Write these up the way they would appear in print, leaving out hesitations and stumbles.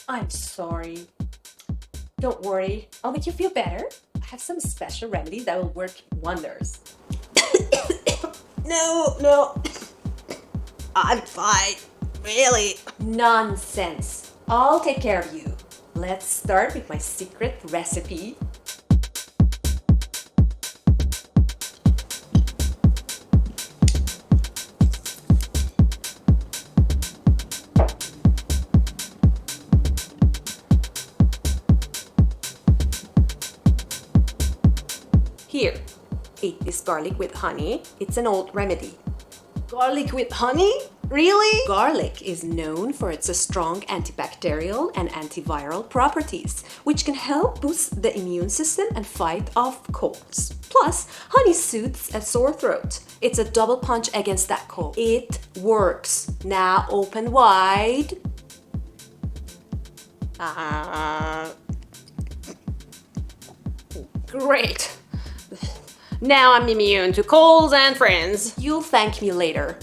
I'm sorry. Don't worry, I'll make you feel better. I have some special remedies that will work wonders. No. I'm fine. Really. Nonsense. I'll take care of you. Let's start with my secret recipe. Here, eat this garlic with honey. It's an old remedy. Garlic with honey? Really? Garlic is known for its strong antibacterial and antiviral properties, which can help boost the immune system and fight off colds. Plus, honey soothes a sore throat. It's a double punch against that cold. It works. Now open wide. Great. Now I'm immune to colds and friends. You'll thank me later.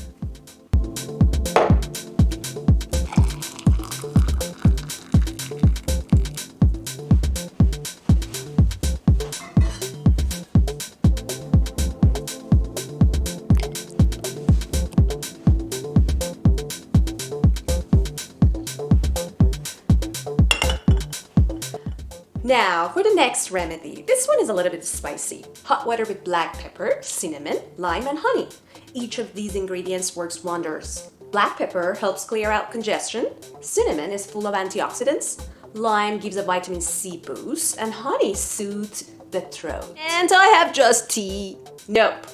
Now, for the next remedy. This one is a little bit spicy. Hot water with black pepper, cinnamon, lime, and honey. Each of these ingredients works wonders. Black pepper helps clear out congestion, cinnamon is full of antioxidants, lime gives a vitamin C boost, and honey soothes the throat. And I have just tea. Nope.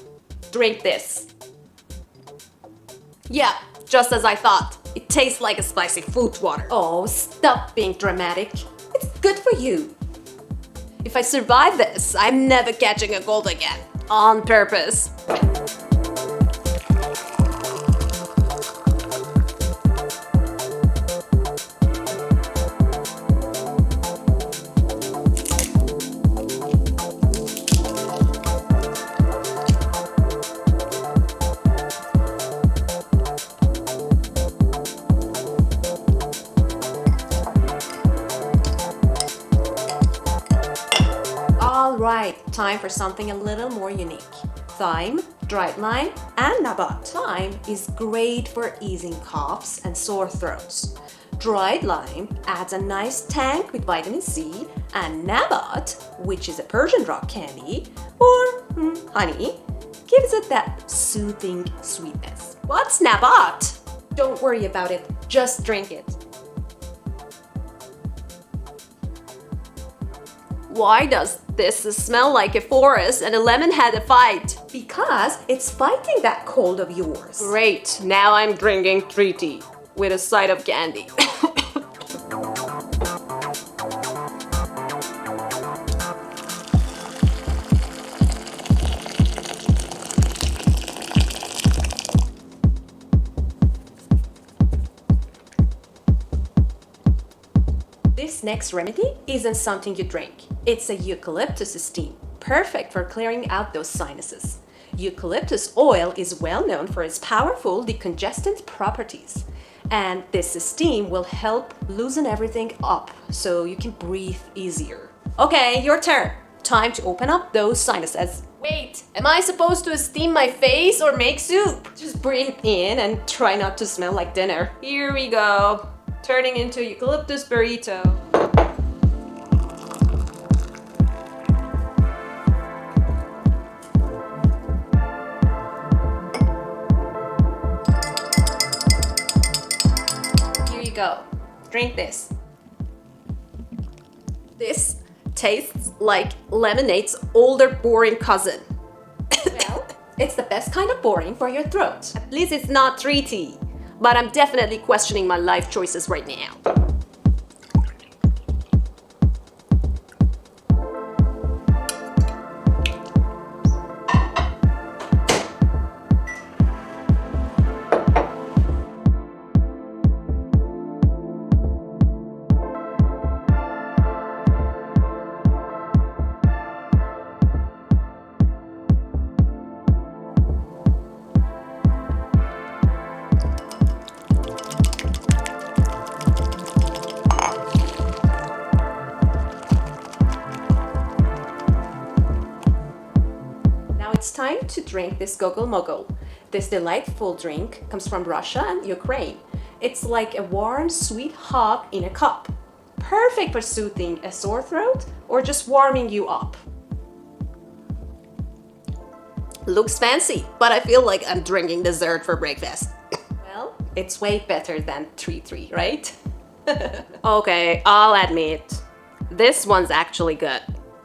Drink this. Yeah, just as I thought. It tastes like a spicy fruit water. Oh, stop being dramatic. It's good for you. If I survive this, I'm never catching a cold again. On purpose. Alright, time for something a little more unique. Thyme, dried lime, and nabat. Thyme is great for easing coughs and sore throats. Dried lime adds a nice tang with vitamin C, and nabat, which is a Persian rock candy, or honey, gives it that soothing sweetness. What's nabat? Don't worry about it, just drink it. Why does this smell like a forest and a lemon had a fight? Because it's fighting that cold of yours. Great, now I'm drinking treaty with a side of candy. This next remedy isn't something you drink. It's a Eucalyptus Steam, perfect for clearing out those sinuses. Eucalyptus oil is well known for its powerful decongestant properties. And this steam will help loosen everything up so you can breathe easier. Okay, your turn. Time to open up those sinuses. Wait, am I supposed to steam my face or make soup? Just breathe in and try not to smell like dinner. Here we go. Turning into eucalyptus burrito. Here you go. Drink this. This tastes like lemonade's older boring cousin. Well, it's the best kind of boring for your throat. At least it's not treaty. But I'm definitely questioning my life choices right now. to drink this Gogol Mogol. This delightful drink comes from Russia and Ukraine. It's like a warm, sweet hug in a cup. Perfect for soothing a sore throat or just warming you up. Looks fancy, but I feel like I'm drinking dessert for breakfast. Well, it's way better than 3-3, right? Okay, I'll admit, this one's actually good.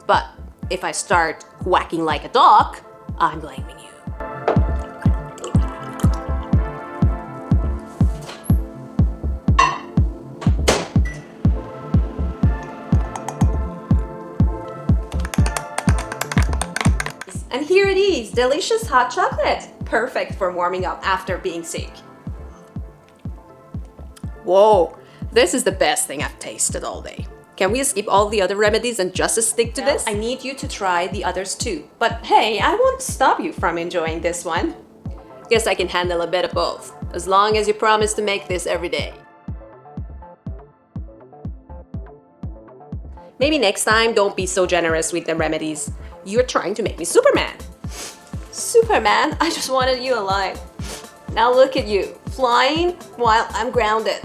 But if I start quacking like a dog, I'm blaming you. And here it is, delicious hot chocolate. Perfect for warming up after being sick. Whoa, this is the best thing I've tasted all day. Can we skip all the other remedies and just stick to this? I need you to try the others too. But hey, I won't stop you from enjoying this one. Guess I can handle a bit of both, as long as you promise to make this every day. Maybe next time don't be so generous with the remedies. You're trying to make me Superman. Superman, I just wanted you alive. Now look at you, flying while I'm grounded.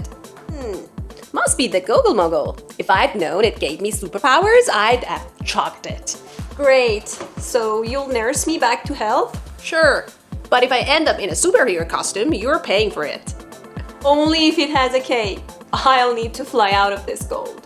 Must be the Gogol Mogol. If I'd known it gave me superpowers, I'd have chucked it. Great, so you'll nurse me back to health? Sure, but if I end up in a superhero costume, you're paying for it. Only if it has a cape. I'll need to fly out of this gold.